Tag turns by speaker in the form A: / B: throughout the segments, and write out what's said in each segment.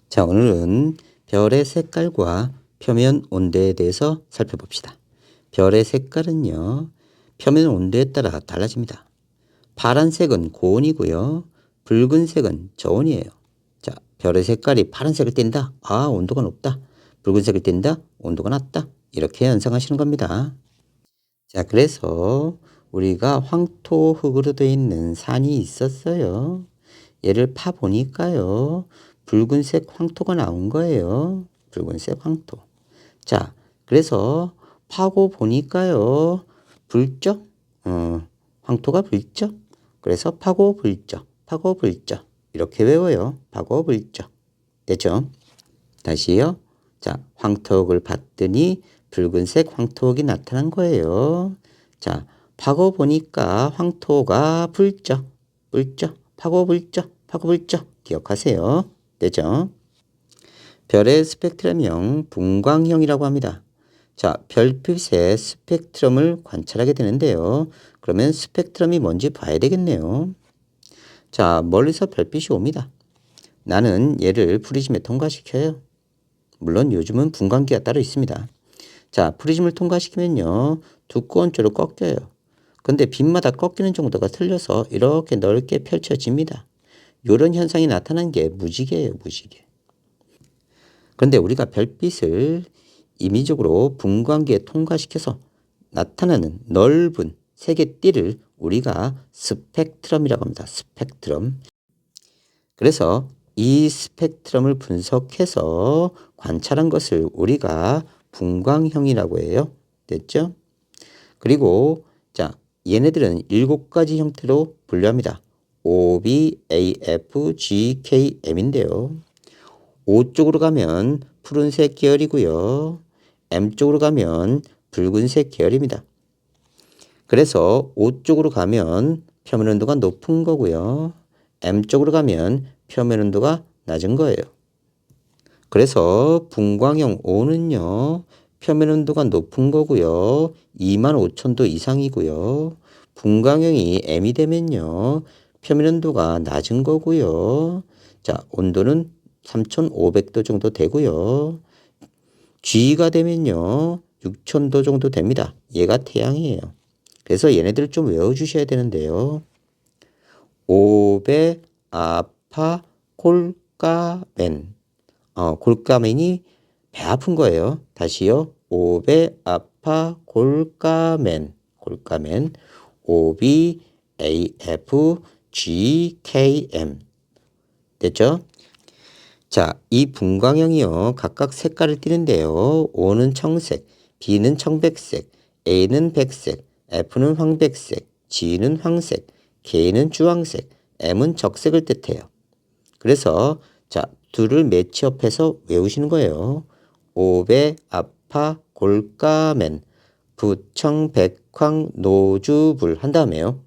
A: 자, 오늘은 별의 색깔과 표면 온도에 대해서 살펴봅시다. 별의 색깔은요, 표면 온도에 따라 달라집니다. 파란색은 고온이고요. 붉은색은 저온이에요. 자, 별의 색깔이 파란색을 띈다. 아, 온도가 높다. 붉은색을 띈다. 온도가 낮다. 이렇게 연상하시는 겁니다. 자, 그래서 우리가 황토흙으로 되어 있는 산이 있었어요. 얘를 파보니까요, 붉은색 황토가 나온 거예요. 붉은색 황토. 자, 그래서 파고 보니까요, 불적? 황토가 불적? 그래서 파고 불적, 파고 불적. 이렇게 외워요. 파고 불적. 됐죠? 다시요. 자, 황토흙을 봤더니 붉은색 황토흙이 나타난 거예요. 자, 파고 보니까 황토가 불적, 불적, 파고 불적, 파고 불적. 기억하세요. 되죠? 별의 스펙트럼형 분광형이라고 합니다. 자, 별빛의 스펙트럼을 관찰하게 되는데요. 그러면 스펙트럼이 뭔지 봐야 되겠네요. 자, 멀리서 별빛이 옵니다. 나는 얘를 프리즘에 통과시켜요. 물론 요즘은 분광기가 따로 있습니다. 자, 프리즘을 통과시키면요, 두꺼운 쪽으로 꺾여요. 근데 빛마다 꺾이는 정도가 틀려서 이렇게 넓게 펼쳐집니다. 이런 현상이 나타난 게 무지개예요, 무지개. 그런데 우리가 별빛을 임의적으로 분광기에 통과시켜서 나타나는 넓은 색의 띠를 우리가 스펙트럼이라고 합니다. 스펙트럼. 그래서 이 스펙트럼을 분석해서 관찰한 것을 우리가 분광형이라고 해요. 됐죠? 그리고 자, 얘네들은 7가지 형태로 분류합니다. O, B, A, F, G, K, M인데요. O 쪽으로 가면 푸른색 계열이고요. M 쪽으로 가면 붉은색 계열입니다. 그래서 O 쪽으로 가면 표면 온도가 높은 거고요. M 쪽으로 가면 표면 온도가 낮은 거예요. 그래서 분광형 O는요, 표면 온도가 높은 거고요. 25,000도 이상이고요. 분광형이 M이 되면요, 표면 온도가 낮은 거고요. 자, 온도는 3,500도 정도 되고요. G가 되면요, 6,000도 정도 됩니다. 얘가 태양이에요. 그래서 얘네들을 좀 외워주셔야 되는데요. 오베, 아파, 콜까멘. 골까멘이 배 아픈 거예요. 다시요. 오베, 아파, 골까멘. 골까멘. 오비, AF, GKM. 됐죠? 자, 이 분광형이요, 각각 색깔을 띠는데요. O는 청색, B는 청백색, A는 백색, F는 황백색, G는 황색, K는 주황색, M은 적색을 뜻해요. 그래서 자, 둘을 매치업해서 외우시는 거예요. 오배, 아파, 골까맨, 부청, 백황, 노주불 한 다음에요.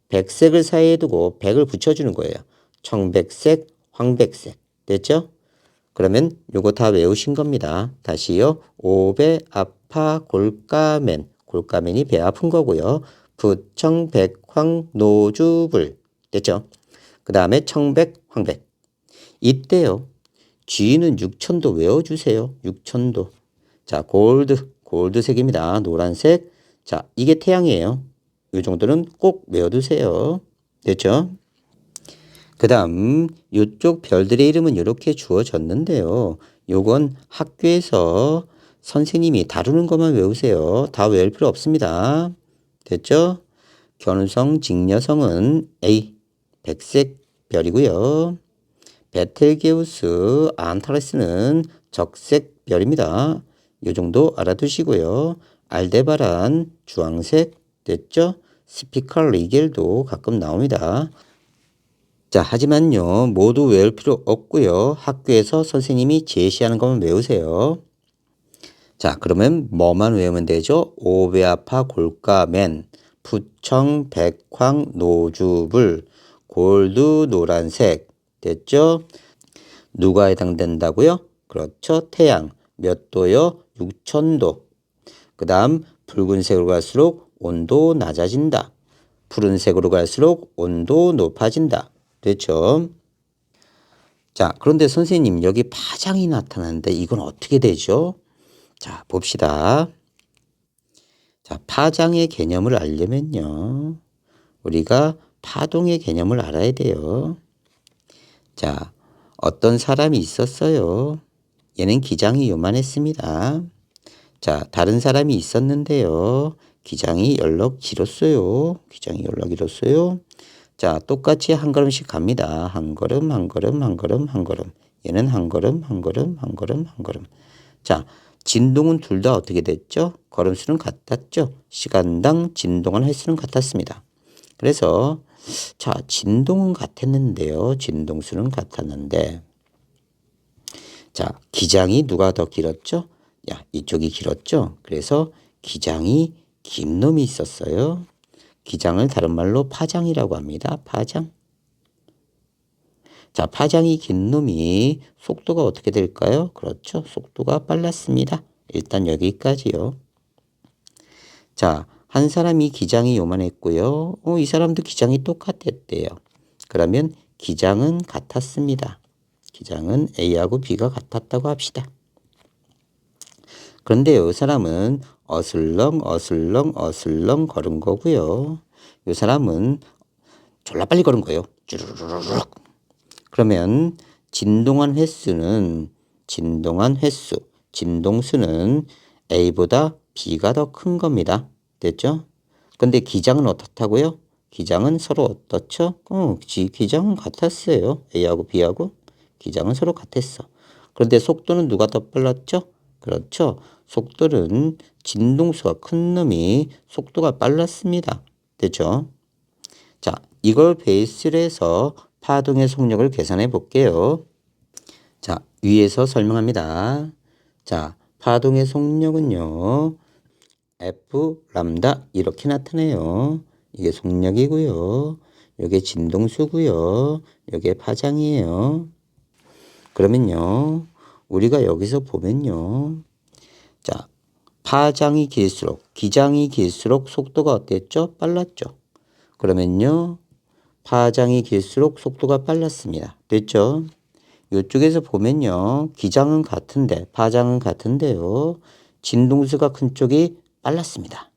A: 백색을 사이에 두고 백을 붙여주는 거예요. 청백색, 황백색. 됐죠? 그러면 요거 다 외우신 겁니다. 다시요. 오배, 아파, 골까맨. 골까맨이 배 아픈 거고요. 부청, 백황, 노주불. 됐죠? 그 다음에 청백, 황백. 이때요. G는 6,000도 외워주세요. 6,000도. 자, 골드색입니다. 노란색. 자, 이게 태양이에요. 이 정도는 꼭 외워두세요. 됐죠? 그 다음 이쪽 별들의 이름은 이렇게 주어졌는데요. 요건 학교에서 선생님이 다루는 것만 외우세요. 다 외울 필요 없습니다. 됐죠? 견우성, 직녀성은 A, 백색 별이고요. 베텔게우스, 안타레스는 적색 별입니다. 요 정도 알아두시고요. 알데바란 주황색 됐죠? 스피칼 리겔도 가끔 나옵니다. 자, 하지만요, 모두 외울 필요 없고요. 학교에서 선생님이 제시하는 것만 외우세요. 자, 그러면 뭐만 외우면 되죠? 오베아파, 골까맨, 부청, 백황, 노주불, 골드, 노란색. 됐죠? 누가 해당된다고요? 그렇죠. 태양. 몇 도요? 6,000도. 그 다음 붉은색으로 갈수록 온도 낮아진다. 푸른색으로 갈수록 온도 높아진다. 됐죠? 자, 그런데 선생님 여기 파장이 나타나는데 이건 어떻게 되죠? 자, 봅시다. 자, 파장의 개념을 알려면요. 우리가 파동의 개념을 알아야 돼요. 자, 어떤 사람이 있었어요. 얘는 기장이 요만했습니다. 자, 다른 사람이 있었는데요. 기장이 연락 길었어요. 기장이 연락 길었어요. 자, 똑같이 한 걸음씩 갑니다. 한 걸음, 한 걸음, 한 걸음, 한 걸음. 얘는 한 걸음, 한 걸음, 한 걸음, 한 걸음. 자, 진동은 둘 다 어떻게 됐죠? 걸음수는 같았죠? 시간당 진동한 횟수는 같았습니다. 그래서 자, 진동은 같았는데요. 진동수는 같았는데 자, 기장이 누가 더 길었죠? 야, 이쪽이 길었죠? 그래서 기장이 긴 놈이 있었어요. 기장을 다른 말로 파장이라고 합니다. 파장. 자, 파장이 긴 놈이 속도가 어떻게 될까요? 그렇죠. 속도가 빨랐습니다. 일단 여기까지요. 자, 한 사람이 기장이 요만했고요. 이 사람도 기장이 똑같았대요. 그러면 기장은 같았습니다. 기장은 A하고 B가 같았다고 합시다. 그런데 이 사람은 어슬렁 걸은 거고요. 이 사람은 졸라 빨리 걸은 거예요. 쭈르르륵. 그러면 진동한 횟수는 진동수는 A보다 B가 더 큰 겁니다. 됐죠? 근데 기장은 어떻다고요? 기장은 서로 어떻죠? 기장은 같았어요. A하고 B하고 기장은 서로 같았어. 그런데 속도는 누가 더 빨랐죠? 그렇죠. 속도는 진동수가 큰 놈이 속도가 빨랐습니다. 됐죠? 자, 이걸 베이스로 해서 파동의 속력을 계산해 볼게요. 자, 위에서 설명합니다. 자, 파동의 속력은요. F 람다 이렇게 나타내요. 이게 속력이고요. 이게 진동수고요. 이게 파장이에요. 그러면요. 우리가 여기서 보면요. 자, 파장이 길수록 기장이 길수록 속도가 어땠죠? 빨랐죠. 그러면요. 파장이 길수록 속도가 빨랐습니다. 됐죠? 이쪽에서 보면요. 기장은 같은데 파장은 같은데요. 진동수가 큰 쪽이 빨랐습니다.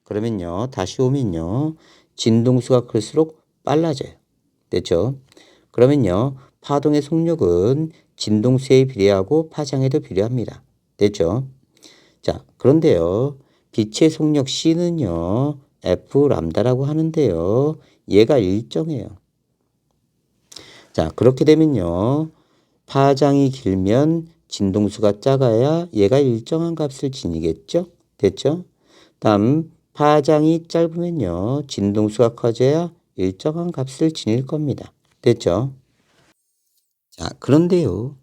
A: 그러면요. 다시 오면요. 진동수가 클수록 빨라져요. 됐죠? 그러면요. 파동의 속력은 진동수에 비례하고 파장에도 비례합니다. 됐죠? 자, 그런데요. 빛의 속력 C는요. F 람다라고 하는데요. 얘가 일정해요. 자, 그렇게 되면요. 파장이 길면 진동수가 작아야 얘가 일정한 값을 지니겠죠? 됐죠? 다음 파장이 짧으면요. 진동수가 커져야 일정한 값을 지닐 겁니다. 됐죠? 자, 그런데요.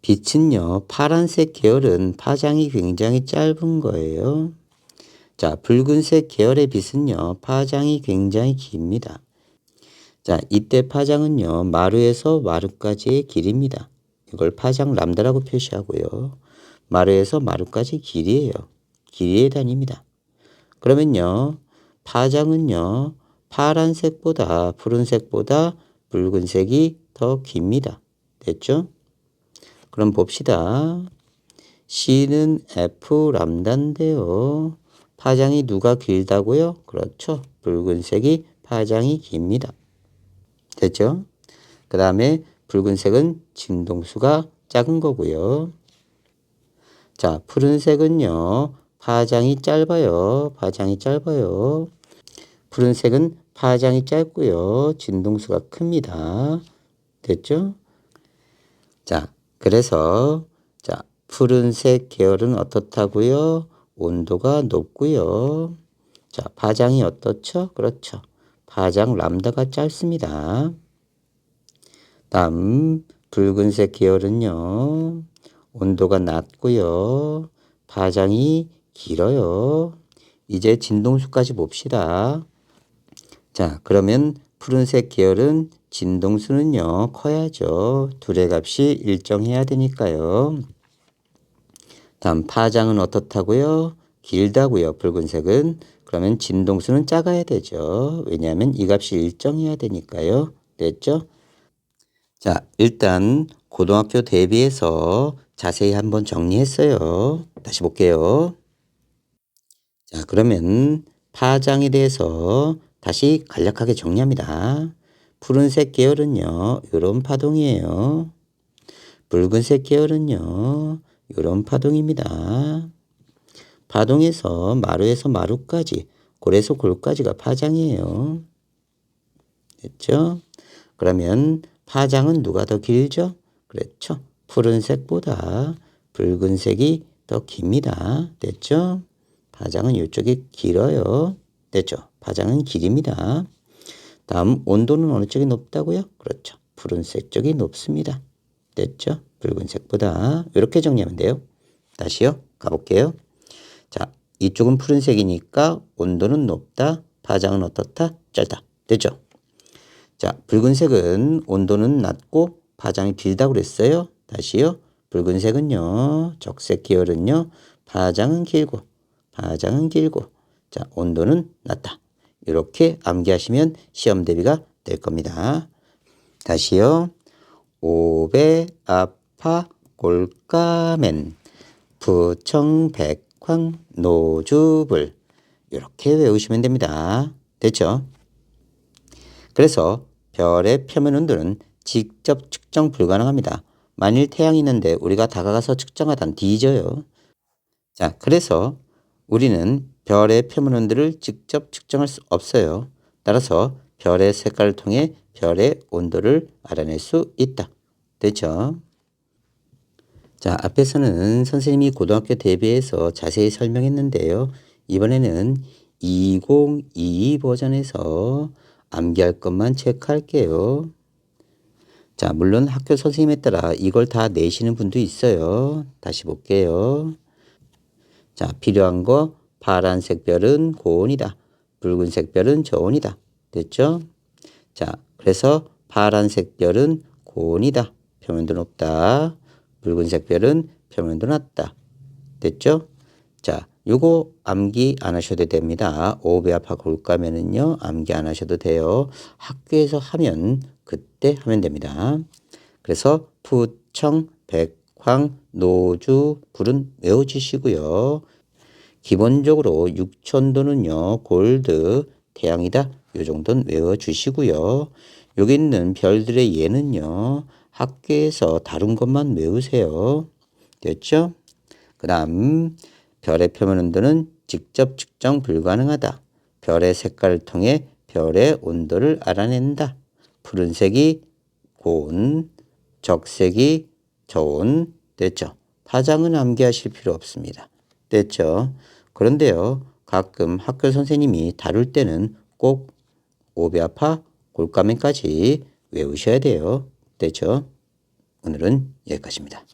A: 빛은요. 파란색 계열은 파장이 굉장히 짧은 거예요. 자, 붉은색 계열의 빛은요. 파장이 굉장히 깁니다. 자, 이때 파장은요. 마루에서 마루까지의 길입니다. 이걸 파장 람다라고 표시하고요. 마루에서 마루까지 길이에요. 길이의 단위입니다. 그러면요. 파장은요. 파란색보다 푸른색보다 붉은색이 더 깁니다. 됐죠? 그럼 봅시다. C는 F 람다인데요. 파장이 누가 길다고요? 그렇죠. 붉은색이 파장이 깁니다. 됐죠? 그 다음에 붉은색은 진동수가 작은 거고요. 자, 푸른색은요. 파장이 짧아요. 파장이 짧아요. 푸른색은 파장이 짧고요. 진동수가 큽니다. 됐죠? 자, 그래서 자, 푸른색 계열은 어떻다고요? 온도가 높고요. 자, 파장이 어떻죠? 그렇죠. 파장 람다가 짧습니다. 다음 붉은색 계열은요. 온도가 낮고요. 파장이 길어요. 이제 진동수까지 봅시다. 자, 그러면 푸른색 계열은 진동수는요. 커야죠. 둘의 값이 일정해야 되니까요. 다음 파장은 어떻다고요? 길다고요. 붉은색은. 그러면 진동수는 작아야 되죠. 왜냐하면 이 값이 일정해야 되니까요. 됐죠? 자, 일단 고등학교 대비해서 자세히 한번 정리했어요. 다시 볼게요. 자, 그러면 파장에 대해서 다시 간략하게 정리합니다. 푸른색 계열은요, 요런 파동이에요. 붉은색 계열은요, 요런 파동입니다. 파동에서 마루에서 마루까지, 골에서 골까지가 파장이에요. 됐죠? 그러면 파장은 누가 더 길죠? 그렇죠. 푸른색보다 붉은색이 더 깁니다. 됐죠? 파장은 이쪽이 길어요. 됐죠? 파장은 길입니다. 다음 온도는 어느 쪽이 높다고요? 그렇죠. 푸른색 쪽이 높습니다. 됐죠? 붉은색보다. 이렇게 정리하면 돼요. 다시요. 가볼게요. 자, 이쪽은 푸른색이니까 온도는 높다. 파장은 어떻다? 짧다. 됐죠? 자, 붉은색은 온도는 낮고 파장이 길다고 그랬어요. 다시요. 붉은색은요. 적색 계열은요. 파장은 길고 자, 온도는 낮다. 이렇게 암기하시면 시험 대비가 될 겁니다. 다시요. 오배 아파 골까맨 부청백황 노주불 이렇게 외우시면 됩니다. 됐죠? 그래서 별의 표면 온도는 직접 측정 불가능합니다. 만일 태양이 있는데 우리가 다가가서 측정하단 뒤져요. 자, 그래서 우리는 별의 표면 온도를 직접 측정할 수 없어요. 따라서 별의 색깔을 통해 별의 온도를 알아낼 수 있다. 됐죠? 자, 앞에서는 선생님이 고등학교 대비해서 자세히 설명했는데요. 이번에는 2022 버전에서 암기할 것만 체크할게요. 자, 물론 학교 선생님에 따라 이걸 다 내시는 분도 있어요. 다시 볼게요. 자, 필요한 거 파란색 별은 고온이다. 붉은색 별은 저온이다. 됐죠? 자, 그래서 파란색 별은 고온이다. 표면도 높다. 붉은색 별은 표면도 낮다. 됐죠? 자, 요거 암기 안 하셔도 됩니다. 오배아파 골까면은요, 암기 안 하셔도 돼요. 학교에서 하면 그때 하면 됩니다. 그래서 푸청, 백황, 노주, 불은 외워주시고요. 기본적으로 6000도는요, 골드, 태양이다. 요 정도는 외워주시고요. 여기 있는 별들의 예는요, 학교에서 다룬 것만 외우세요. 됐죠? 그 다음 별의 표면 온도는 직접 측정 불가능하다. 별의 색깔을 통해 별의 온도를 알아낸다. 푸른색이 고온, 적색이 저온. 됐죠? 파장은 암기하실 필요 없습니다. 됐죠? 그런데요, 가끔 학교 선생님이 다룰 때는 꼭 오배아파 골까면까지 외우셔야 돼요. 됐죠? 오늘은 여기까지입니다.